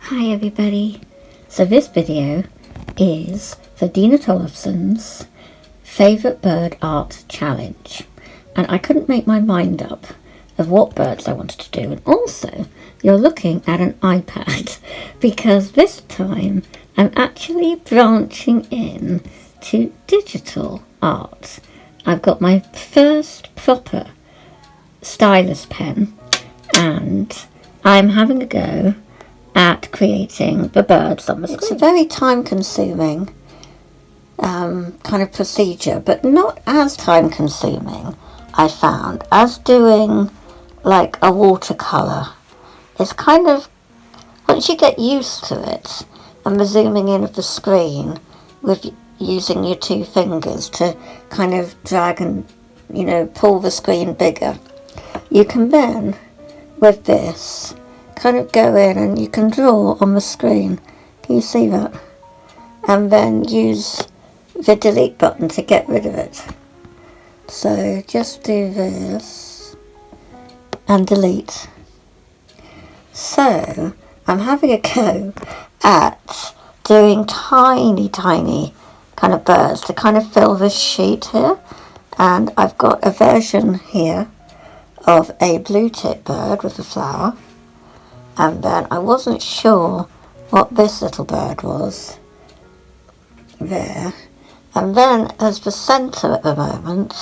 Hi everybody. So this video is for Dena favourite bird art challenge, and I couldn't make my mind up of what birds I wanted to do. And also you're looking at an iPad because this time I'm actually branching in to digital art. I've got my first proper stylus pen and I'm having a go at creating the birds on the screen. It's a very time-consuming kind of procedure, but not as time-consuming, I found, as doing like a watercolor. It's kind of, once you get used to it, and the zooming in of the screen with using your two fingers to kind of drag and, you know, pull the screen bigger, you can then, with this, kind of go in and you can draw on the screen. Can you see that? And then use the delete button to get rid of it. So just do this and delete. So I'm having a go at doing tiny kind of birds to kind of fill this sheet here. And I've got a version here of a blue tip bird with a flower. And then I wasn't sure what this little bird was there. And then as the centre at the moment,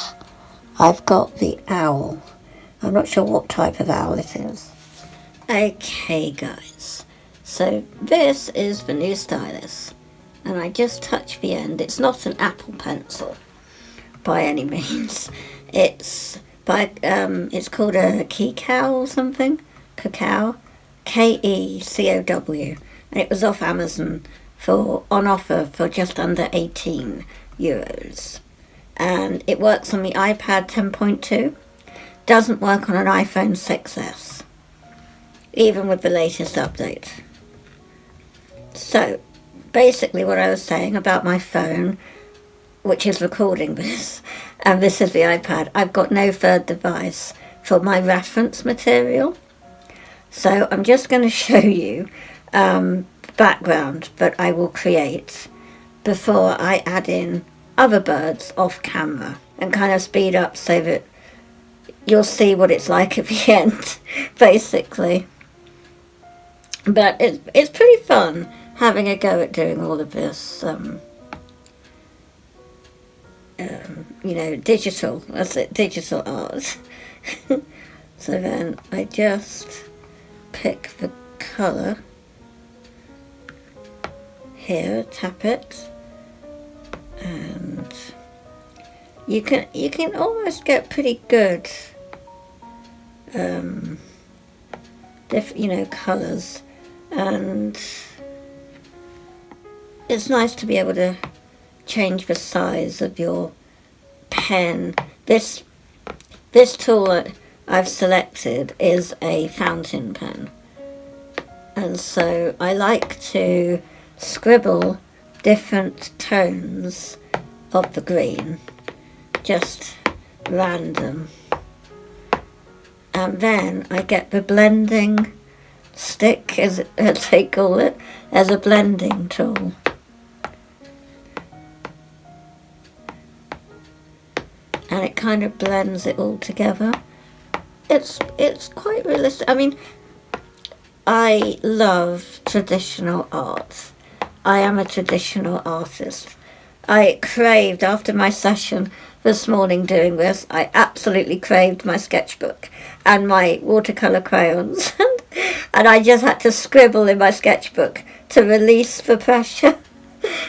I've got the owl. I'm not sure what type of owl it is. Okay guys, so this is the new stylus. And I just touch the end. It's not an Apple pencil by any means. It's called a Kekau or something. Cacao. Kecow, and it was off Amazon on offer for just under €18, and it works on the iPad 10.2. Doesn't work on an iPhone 6s, even with the latest update. So basically what I was saying about my phone, which is recording this, and this is the iPad, I've got no third device for my reference material. So I'm just going to show you background that I will create before I add in other birds off camera and kind of speed up so that you'll see what it's like at the end, basically. But it's pretty fun having a go at doing all of this, you know, digital art. So then I just pick the colour here, tap it, and you can almost get pretty good you know, colours, and it's nice to be able to change the size of your pen. This tool that I've selected is a fountain pen, and so I like to scribble different tones of the green, just random, and then I get the blending stick, as they call it, as a blending tool. And it kind of blends it all together. It's quite realistic. I mean, I love traditional art. I am a traditional artist. I craved, after my session this morning doing this, I absolutely craved my sketchbook and my watercolour crayons. And I just had to scribble in my sketchbook to release the pressure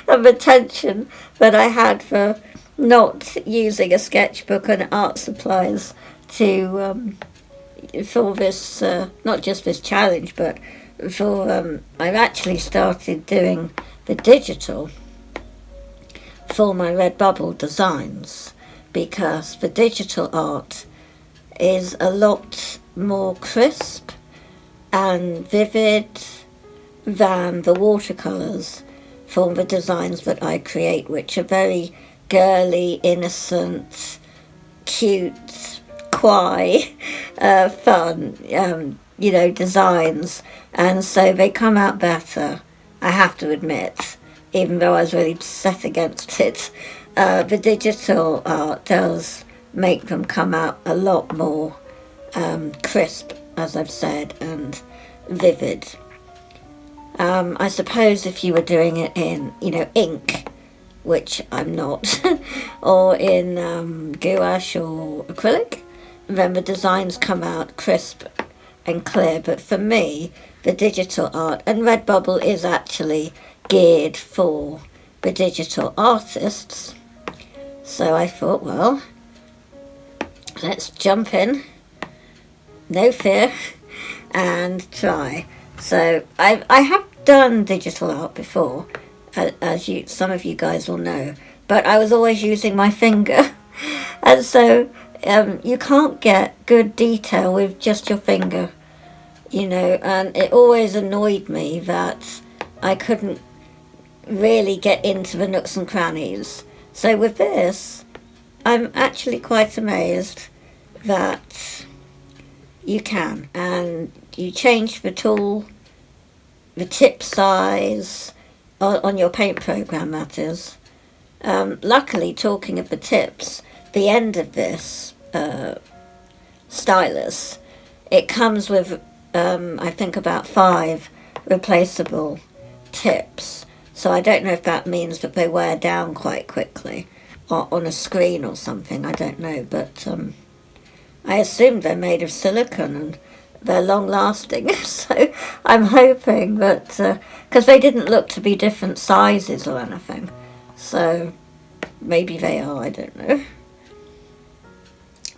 and the tension that I had for not using a sketchbook and art supplies to for this, not just this challenge, but for I've actually started doing the digital for my Redbubble designs, because the digital art is a lot more crisp and vivid than the watercolours for the designs that I create, which are very girly, innocent, cute, fun, you know, designs, and so they come out better, I have to admit, even though I was really set against it. The digital art does make them come out a lot more crisp, as I've said, and vivid. I suppose if you were doing it in, you know, ink, which I'm not, or in gouache or acrylic, then the designs come out crisp and clear. But for me, the digital art, and Redbubble is actually geared for the digital artists, so I thought, well, let's jump in, no fear, and try. So I have done digital art before, as some of you guys will know, but I was always using my finger, and so you can't get good detail with just your finger, you know, and it always annoyed me that I couldn't really get into the nooks and crannies. So with this, I'm actually quite amazed that you can, and you change the tool, the tip size, on your paint program, that is. Luckily, talking of the tips, the end of this stylus, it comes with, I think, about 5 replaceable tips. So I don't know if that means that they wear down quite quickly, or on a screen or something, I don't know, but I assumed they're made of silicone and they're long lasting, so I'm hoping that, because they didn't look to be different sizes or anything, so maybe they are, I don't know.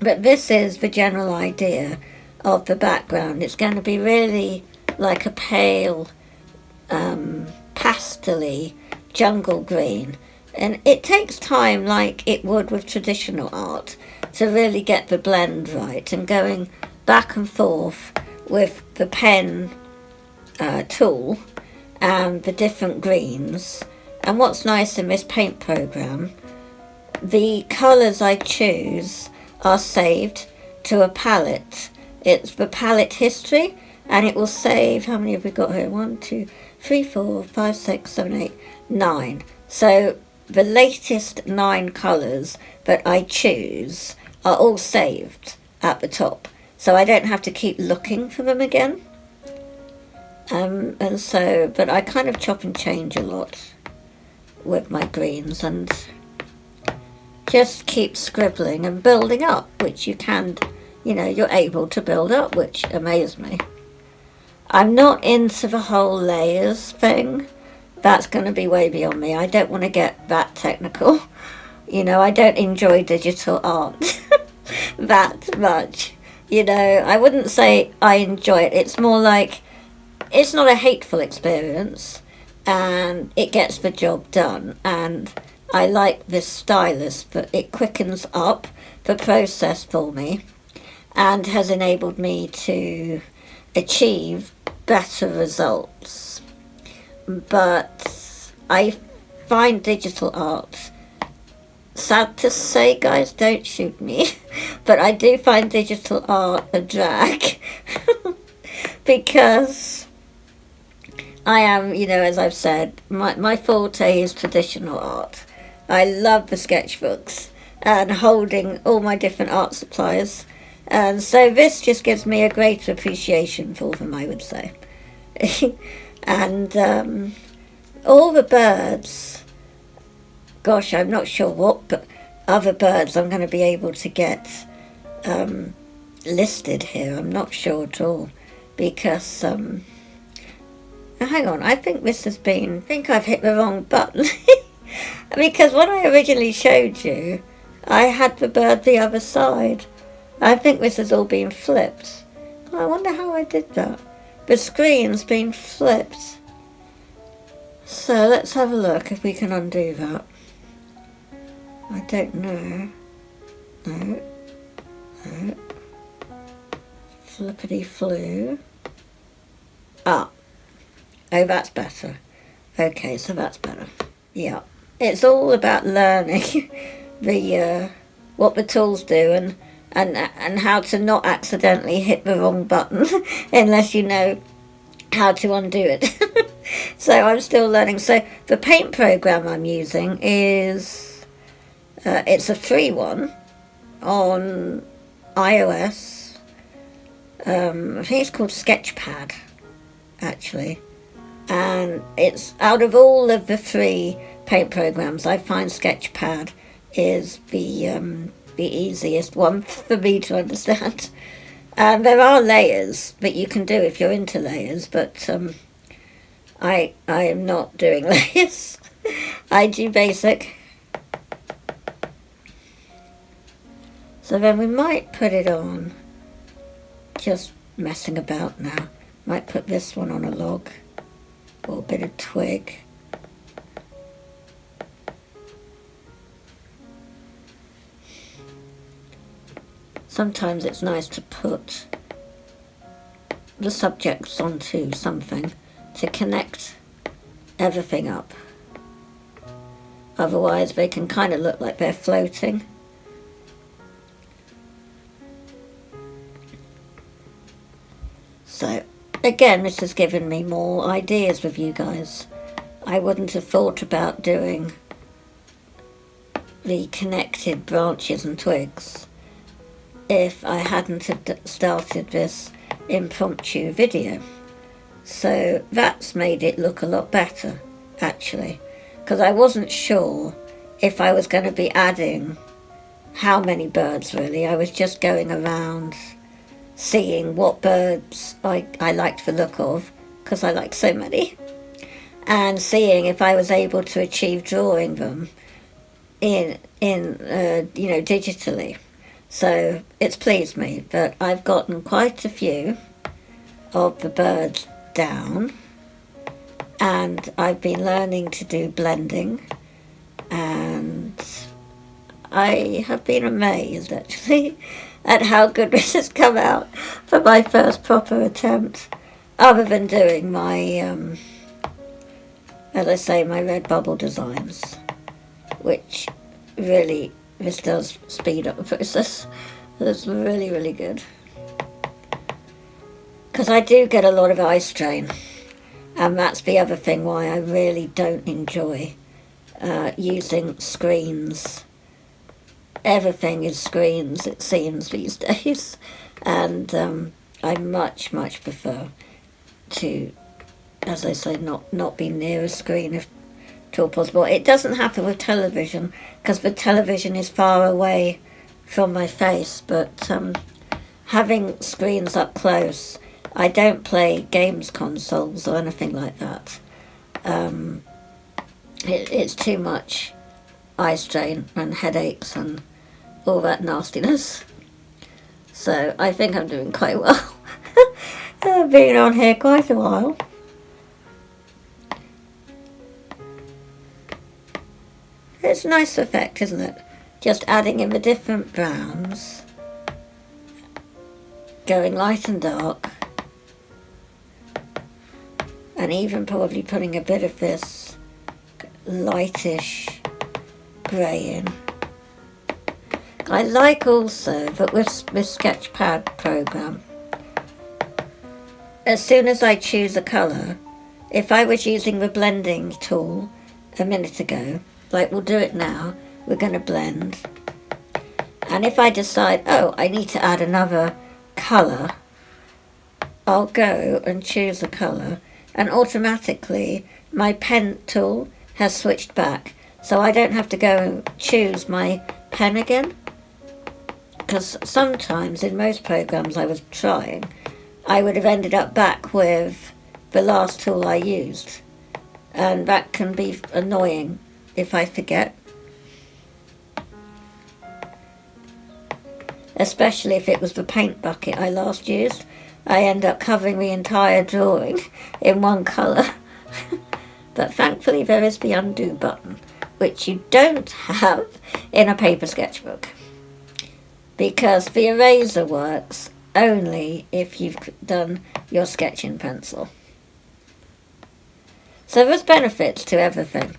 But this is the general idea of the background. It's going to be really like a pale, pastel-y jungle green, and it takes time, like it would with traditional art, to really get the blend right, and going back and forth with the pen tool and the different greens. And what's nice in this paint program, the colours I choose are saved to a palette. It's the palette history, and it will save, how many have we got here? 1, 2, 3, 4, 5, 6, 7, 8, 9. So the latest 9 colours that I choose are all saved at the top, so I don't have to keep looking for them again. And so, but I kind of chop and change a lot with my greens, and just keep scribbling and building up, which you can, you know, you're able to build up, which amazed me. I'm not into the whole layers thing. That's going to be way beyond me. I don't want to get that technical. You know, I don't enjoy digital art that much. You know, I wouldn't say I enjoy it. It's more like, it's not a hateful experience, and it gets the job done. And I like this stylus, but it quickens up the process for me and has enabled me to achieve better results. But I find digital art, sad to say, guys, don't shoot me, but I do find digital art a drag because I am, you know, as I've said, my forte is traditional art. I love the sketchbooks and holding all my different art supplies, and so this just gives me a greater appreciation for them, I would say. And all the birds, gosh, I'm not sure what other birds I'm going to be able to get listed here. I'm not sure at all, because hang on, I think this has been, I think I've hit the wrong button. Because when I originally showed you, I had the bird the other side. I think this has all been flipped. I wonder how I did that. The screen's been flipped. So let's have a look if we can undo that. I don't know. No. No. Flippity flu. Ah. Oh, that's better. Okay, so that's better. Yeah. It's all about learning the what the tools do, and and how to not accidentally hit the wrong button unless you know how to undo it. So I'm still learning. So the paint program I'm using is it's a free one on iOS. I think it's called Sketchpad, actually. And it's out of all of the free paint programs, I find Sketchpad is the easiest one for me to understand. There are layers that you can do if you're into layers, but I am not doing layers. I do basic. So then we might put it on, just messing about now. Might put this one on a log or a bit of twig. Sometimes it's nice to put the subjects onto something to connect everything up. Otherwise they can kind of look like they're floating. So again, this has given me more ideas with you guys. I wouldn't have thought about doing the connected branches and twigs if I hadn't have started this impromptu video. So that's made it look a lot better, actually, because I wasn't sure if I was going to be adding how many birds really. I was just going around seeing what birds I liked the look of, because I like so many, and seeing if I was able to achieve drawing them in digitally. So it's pleased me that I've gotten quite a few of the birds down, and I've been learning to do blending, and I have been amazed actually at how good this has come out for my first proper attempt, other than doing my, as I say, my Redbubble designs, which really, this does speed up the process. That's really, really good. Because I do get a lot of eye strain, and that's the other thing why I really don't enjoy using screens. Everything is screens, it seems, these days, and I much prefer to, as I say, not be near a screen if at all possible. It doesn't happen with television, because the television is far away from my face, but having screens up close, I don't play games consoles or anything like that. It's too much eye strain and headaches and all that nastiness. So I think I'm doing quite well. I've been on here quite a while. It's a nice effect, isn't it? Just adding in the different browns, going light and dark, and even probably putting a bit of this lightish grey in. I like also that with this Sketchpad program, as soon as I choose a colour, if I was using the blending tool a minute ago, like we'll do it now, we're going to blend, and if I decide, oh, I need to add another colour, I'll go and choose a colour, and automatically my pen tool has switched back, so I don't have to go and choose my pen again. Because sometimes in most programs I was trying, I would have ended up back with the last tool I used, and that can be annoying if I forget. Especially if it was the paint bucket I last used, I end up covering the entire drawing in one colour. But thankfully there is the undo button, which you don't have in a paper sketchbook, because the eraser works only if you've done your sketch in pencil. So there's benefits to everything.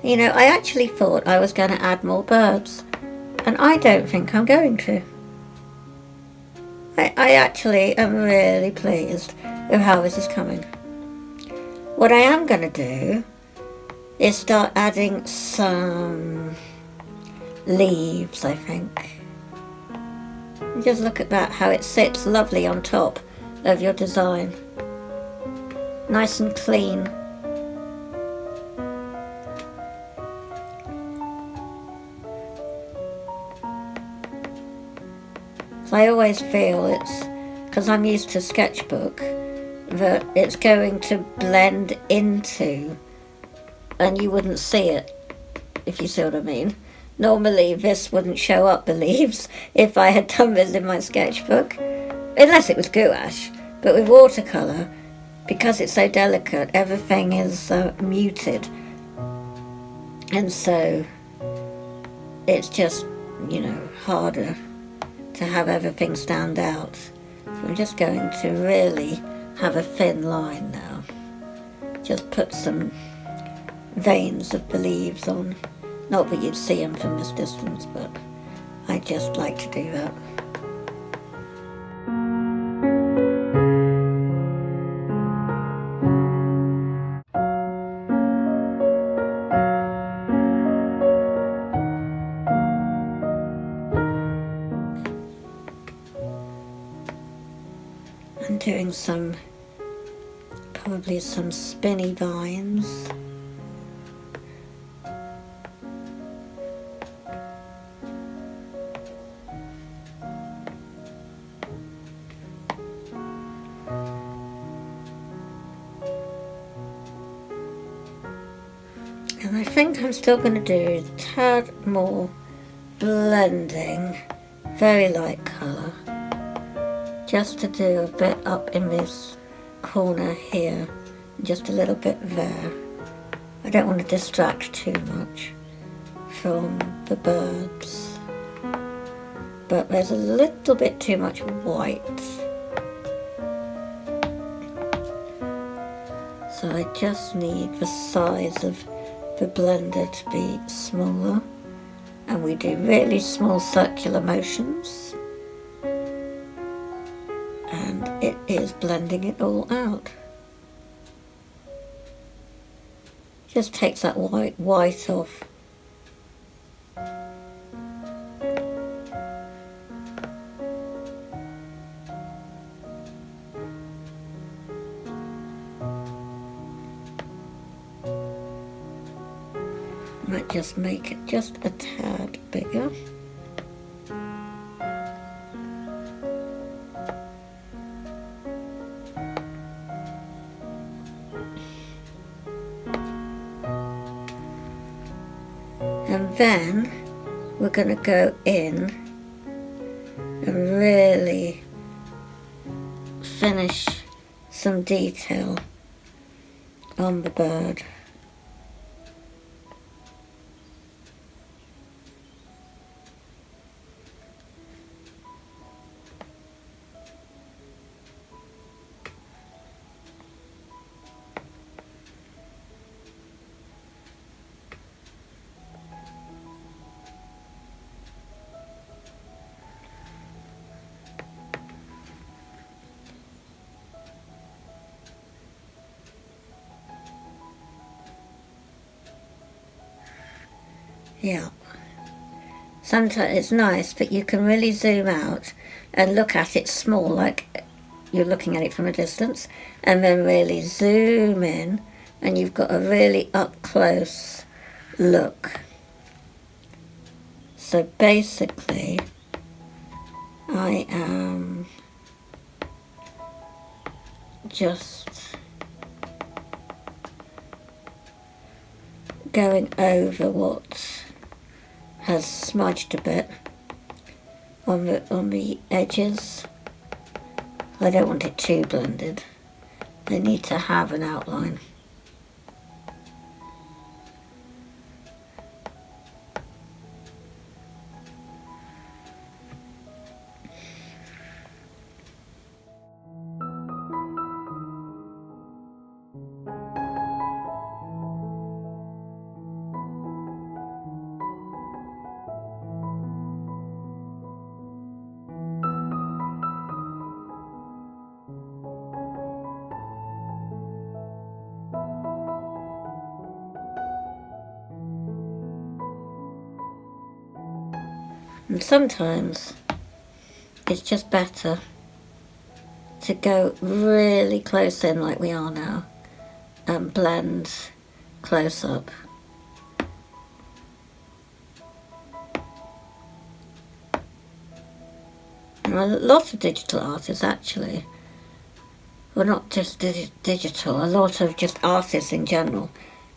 You know, I actually thought I was going to add more birds, and I don't think I'm going to. I actually am really pleased with how this is coming. What I am going to do is start adding some leaves, I think. Just look at that, how it sits lovely on top of your design. Nice and clean. So I always feel it's, because I'm used to sketchbook, that it's going to blend into and you wouldn't see it, if you see what I mean. Normally this wouldn't show up, the leaves, if I had done this in my sketchbook, unless it was gouache. But with watercolor, because it's so delicate, everything is muted, and so it's just, you know, harder to have everything stand out. So I'm just going to really have a thin line now. Just put some veins of the leaves on. Not that you'd see them from this distance, but I just like to do that. I'm doing probably some spinny vines. And I think I'm still going to do a tad more blending, very light colour, just to do a bit up in this corner here, just a little bit there. I don't want to distract too much from the birds, but there's a little bit too much white, so I just need the size of the blender to be smaller, and we do really small circular motions, and it is blending it all out. Just takes that white off. Might just make it just a tad bigger. And then we're going to go in and really finish some detail on the bird. Yeah, sometimes it's nice, but you can really zoom out and look at it small, like you're looking at it from a distance, and then really zoom in, and you've got a really up-close look. So basically, I am just going over what has smudged a bit on the edges. I don't want it too blended. They need to have an outline. And sometimes it's just better to go really close in like we are now and blend close up. Now, a lot of digital artists actually, well, not just digital, a lot of just artists in general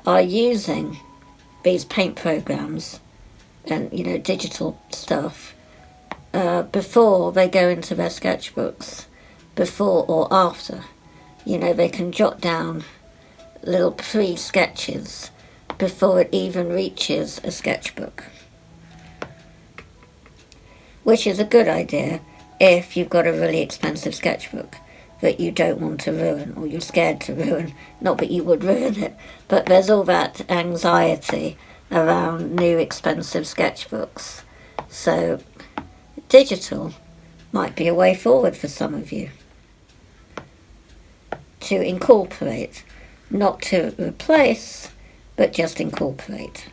are using these paint programs and, you know, digital stuff before they go into their sketchbooks, before or after. You know, they can jot down little pre-sketches before it even reaches a sketchbook, which is a good idea if you've got a really expensive sketchbook that you don't want to ruin, or you're scared to ruin. Not that you would ruin it, but there's all that anxiety around new expensive sketchbooks. So digital might be a way forward for some of you to incorporate, not to replace, but just incorporate.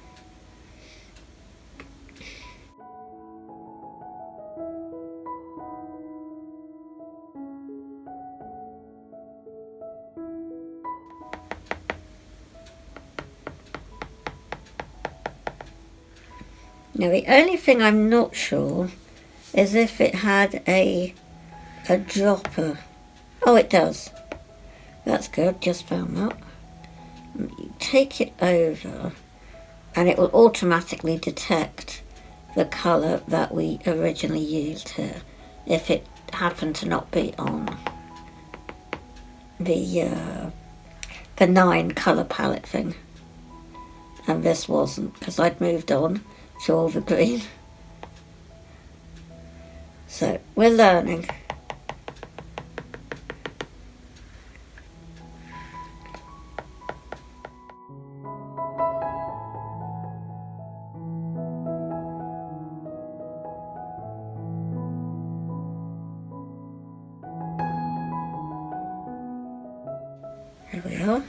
Now the only thing I'm not sure is if it had a dropper. Oh, it does. That's good, just found that. You take it over and it will automatically detect the colour that we originally used here if it happened to not be on the benign colour palette thing. And this wasn't, because I'd moved on to all the green. So we're learning. There we are. Now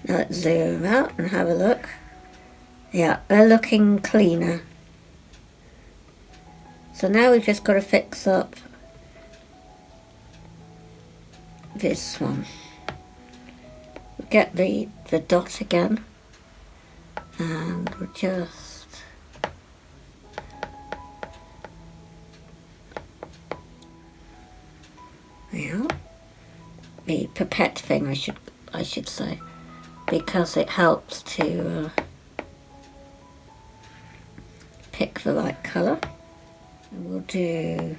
let's zoom out and have a look. Yeah, they're looking cleaner. So now we've just got to fix up this one. We'll get the dot again, and we'll just yeah, the pipette thing I should say, because it helps to pick the right colour. And we'll do,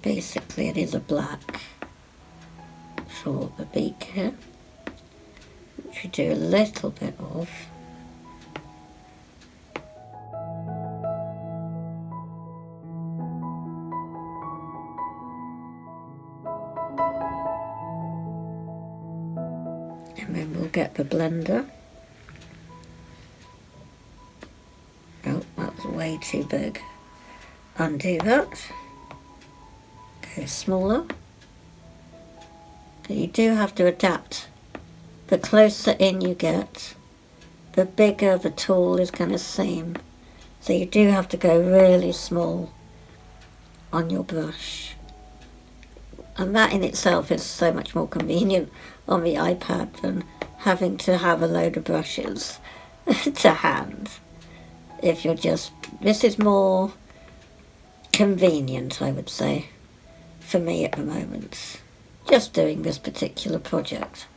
basically it is a black for the beak here, which we do a little bit of. And then we'll get the blender. Oh, that was way too big. Undo that. Go smaller. You do have to adapt. The closer in you get, the bigger the tool is going to seem. So you do have to go really small on your brush. And that in itself is so much more convenient on the iPad than having to have a load of brushes to hand. If you're just, this is more convenient, I would say, for me at the moment, just doing this particular project.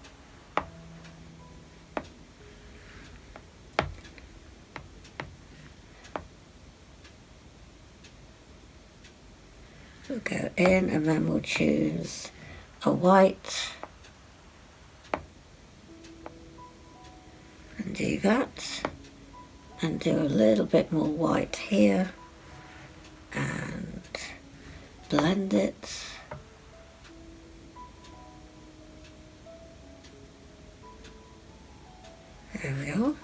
We'll go in and then we'll choose a white and do that, and do a little bit more white here and blend it. There we are.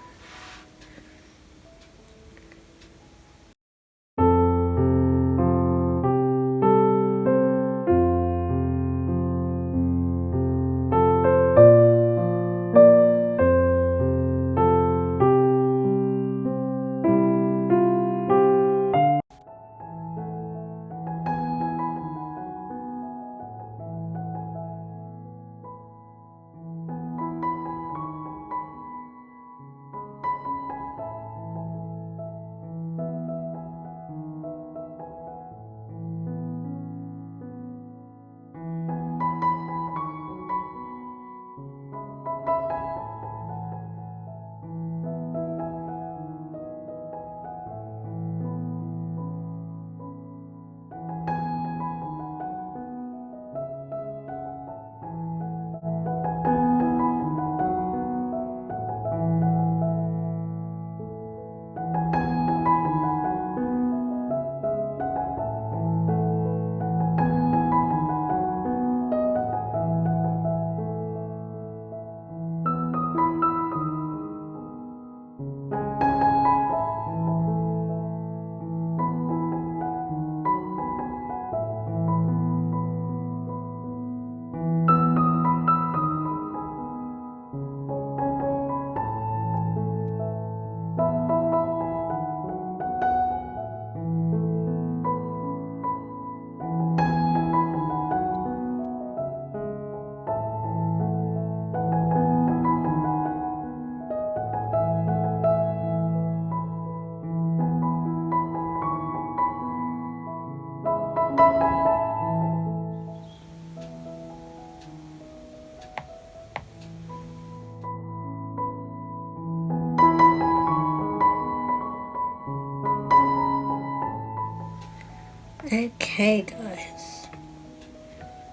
Okay guys,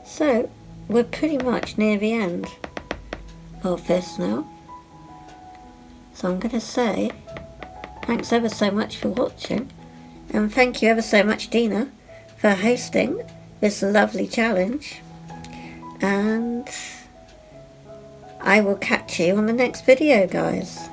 so we're pretty much near the end of this now, so I'm going to say thanks ever so much for watching, and thank you ever so much Dena for hosting this lovely challenge, and I will catch you on the next video guys.